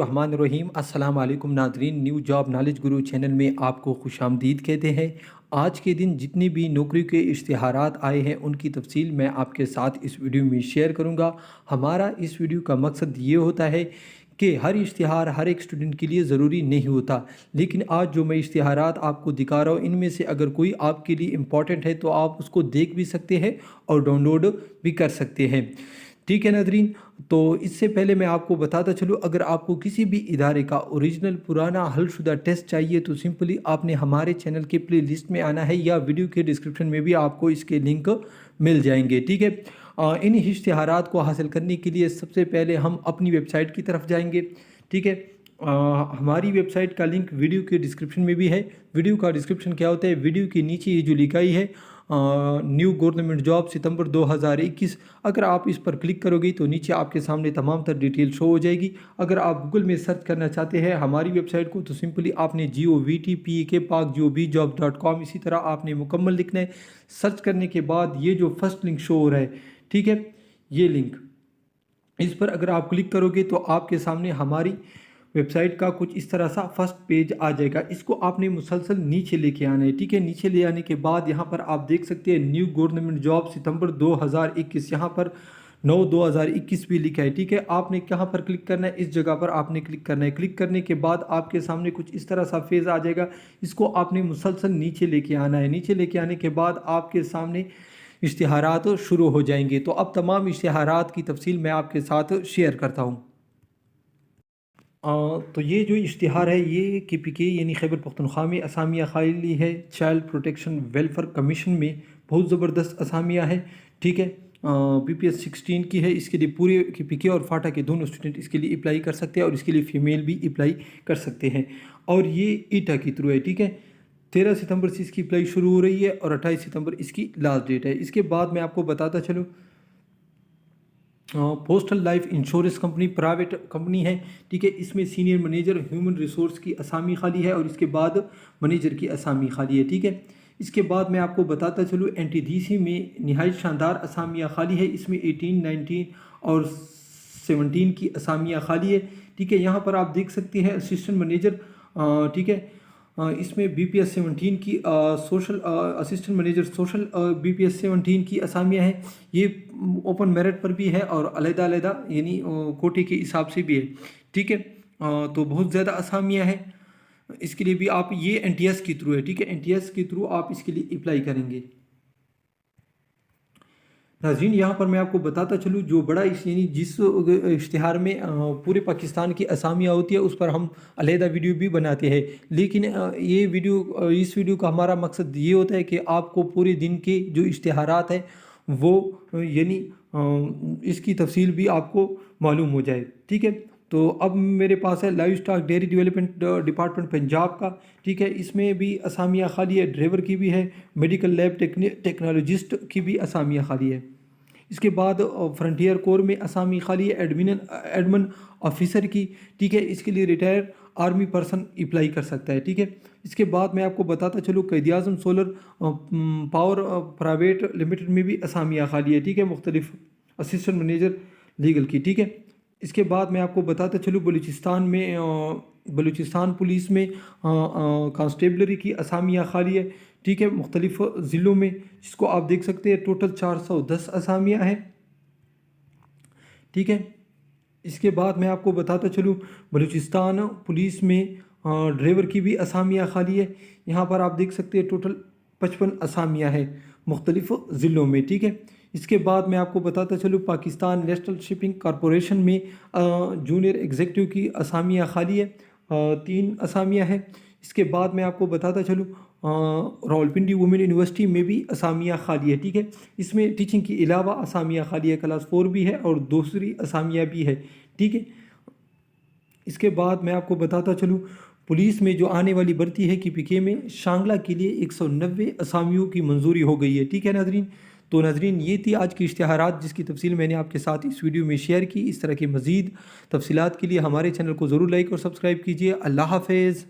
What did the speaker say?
الرحمن الرحیم السلام علیکم ناظرین، نیو جاب نالج گرو چینل میں آپ کو خوش آمدید کہتے ہیں۔ آج کے دن جتنی بھی نوکری کے اشتہارات آئے ہیں ان کی تفصیل میں آپ کے ساتھ اس ویڈیو میں شیئر کروں گا۔ ہمارا اس ویڈیو کا مقصد یہ ہوتا ہے کہ ہر اشتہار ہر ایک اسٹوڈنٹ کے لیے ضروری نہیں ہوتا، لیکن آج جو میں اشتہارات آپ کو دکھا رہا ہوں ان میں سے اگر کوئی آپ کے لیے امپورٹنٹ ہے تو آپ اس کو دیکھ بھی سکتے ہیں اور ڈاؤن لوڈ بھی کر سکتے ہیں۔ ٹھیک ہے ناظرین، تو اس سے پہلے میں آپ کو بتاتا چلوں، اگر آپ کو کسی بھی ادارے کا اوریجنل پرانا حل شدہ ٹیسٹ چاہیے تو سمپلی آپ نے ہمارے چینل کے پلے لسٹ میں آنا ہے یا ویڈیو کے ڈسکرپشن میں بھی آپ کو اس کے لنک مل جائیں گے۔ ٹھیک ہے، ان اشتہارات کو حاصل کرنے کے لیے سب سے پہلے ہم اپنی ویب سائٹ کی طرف جائیں گے۔ ٹھیک ہے، ہماری ویب سائٹ کا لنک ویڈیو کے ڈسکرپشن میں بھی ہے۔ ویڈیو کا ڈسکرپشن کیا ہوتا ہے؟ ویڈیو کے نیچے یہ جو لکھائی ہے نیو گورنمنٹ جاب ستمبر 2021، اگر آپ اس پر کلک کرو گے تو نیچے آپ کے سامنے تمام تر ڈیٹیل شو ہو جائے گی۔ اگر آپ گوگل میں سرچ کرنا چاہتے ہیں ہماری ویب سائٹ کو تو سمپلی آپ نے govtpakjobjob.com اسی طرح آپ نے مکمل لکھنا ہے۔ سرچ کرنے کے بعد یہ جو فرسٹ لنک شو ہو رہا ہے، ٹھیک ہے، یہ لنک، اس پر اگر آپ کلک کرو گے تو آپ کے سامنے ہماری ویب سائٹ کا کچھ اس طرح سا فرسٹ پیج آ جائے گا۔ اس کو آپ نے مسلسل نیچے لے کے آنا ہے۔ ٹھیک ہے، نیچے لے آنے کے بعد یہاں پر آپ دیکھ سکتے ہیں نیو گورنمنٹ جاب ستمبر 2021، یہاں پر 9/2021 بھی لکھا ہے۔ ٹھیک ہے، آپ نے کہاں پر کلک کرنا ہے؟ اس جگہ پر آپ نے کلک کرنا ہے۔ کلک کرنے کے بعد آپ کے سامنے کچھ اس طرح سا فیز آ جائے گا، اس کو آپ نے مسلسل نیچے لے کے آنا ہے۔ نیچے لے کے آنے کے بعد آپ کے سامنے اشتہارات شروع ہو جائیں گے۔ تو اب تمام اشتہارات کی تفصیل میں آپ کے ساتھ شیئر کرتا ہوں۔ تو یہ جو اشتہار ہے یہ KPK یعنی خیبر پختونخوا میں اسامیہ خالی ہے۔ چائلڈ پروٹیکشن ویلفیئر کمیشن میں بہت زبردست اسامیہ ہے۔ ٹھیک ہے، BPS 16 کی ہے۔ اس کے لیے پورے KPK اور فاٹا کے دونوں اسٹوڈنٹ اس کے لیے اپلائی کر سکتے ہیں اور اس کے لیے فیمیل بھی اپلائی کر سکتے ہیں، اور یہ ایٹا کے تھرو ہے۔ ٹھیک ہے، 13 ستمبر سے اس کی اپلائی شروع ہو رہی ہے اور 28 ستمبر اس کی لاسٹ ڈیٹ ہے۔ اس کے بعد میں آپ کو بتاتا چلوں، postal life insurance company private company ہے۔ ٹھیک ہے، اس میں سینئر منیجر ہیومن ریسورس کی اسامی خالی ہے اور اس کے بعد منیجر کی اسامی خالی ہے۔ ٹھیک ہے، اس کے بعد میں آپ کو بتاتا چلوں NTDC میں نہایت شاندار اسامیہ خالی ہے۔ اس میں 18، 19 اور 17 کی اسامیہ خالی ہے۔ ٹھیک ہے، یہاں پر آپ دیکھ سکتے ہیں اسسٹنٹ منیجر، ٹھیک ہے، اس میں BPS 17 کی social assistant manager social BPS 17 کی اسامیہ ہے۔ یہ اوپن میرٹ پر بھی ہے اور علیحدہ علیحدہ یعنی کوٹے کے حساب سے بھی ہے۔ ٹھیک ہے، تو بہت زیادہ اسامیہ ہے۔ اس کے لیے بھی آپ یہ NTS کے تھرو ہے۔ ٹھیک ہے، NTS کے تھرو آپ اس کے لیے اپلائی کریں گے۔ ناظرین، یہاں پر میں آپ کو بتاتا چلوں جو بڑا یعنی جس اشتہار میں پورے پاکستان کی اسامیاں ہوتی ہے اس پر ہم علیحدہ ویڈیو بھی بناتے ہیں، لیکن اس ویڈیو کا ہمارا مقصد یہ ہوتا ہے کہ آپ کو پورے دن کے جو اشتہارات ہیں وہ یعنی اس کی تفصیل بھی آپ کو معلوم ہو جائے۔ ٹھیک ہے، تو اب میرے پاس ہے live stock dairy development department Punjab کا۔ ٹھیک ہے، اس میں بھی اسامیہ خالی ہے، ڈرائیور کی بھی ہے، میڈیکل لیب ٹیکنالوجسٹ کی بھی اسامیہ خالی ہے۔ اس کے بعد فرنٹیئر کور میں اسامی خالی ہے ایڈمن آفیسر کی۔ ٹھیک ہے، اس کے لیے ریٹائر آرمی پرسن اپلائی کر سکتا ہے۔ ٹھیک ہے، اس کے بعد میں آپ کو بتاتا چلوں Quaid Azam solar power private limited میں بھی اسامیہ خالی ہے۔ ٹھیک ہے، مختلف اسسٹنٹ مینیجر لیگل کی۔ ٹھیک ہے، اس کے بعد میں آپ کو بتاتا چلوں بلوچستان پولیس میں کانسٹیبلری کی اسامیہ خالی ہے۔ ٹھیک ہے، مختلف ضلعوں میں، جس کو آپ دیکھ سکتے ہیں ٹوٹل 410 اسامیہ ہیں۔ ٹھیک ہے، اس کے بعد میں آپ کو بتاتا چلوں بلوچستان پولیس میں ڈرائیور کی بھی اسامیہ خالی ہے۔ یہاں پر آپ دیکھ سکتے ہیں ٹوٹل 55 اسامیہ ہیں مختلف ضلعوں میں۔ ٹھیک ہے، اس کے بعد میں آپ کو بتاتا چلوں پاکستان نیشنل شپنگ کارپوریشن میں جونیئر ایگزیکٹو کی اسامیہ خالی ہے، 3 اسامیہ ہیں۔ اس کے بعد میں آپ کو بتاتا چلوں راولپنڈی وومن یونیورسٹی میں بھی اسامیہ خالی ہے۔ ٹھیک ہے، اس میں ٹیچنگ کے علاوہ اسامیہ خالی ہے، کلاس 4 بھی ہے اور دوسری اسامیہ بھی ہے۔ ٹھیک ہے، اس کے بعد میں آپ کو بتاتا چلوں پولیس میں جو آنے والی بھرتی ہے KPK میں شانگلہ کے لیے 190 اسامیوں کی منظوری ہو گئی ہے۔ ٹھیک ہے ناظرین، تو ناظرین یہ تھی آج کی اشتہارات جس کی تفصیل میں نے آپ کے ساتھ اس ویڈیو میں شیئر کی۔ اس طرح کی مزید تفصیلات کے لیے ہمارے چینل کو ضرور لائک اور سبسکرائب کیجیے۔ اللہ حافظ۔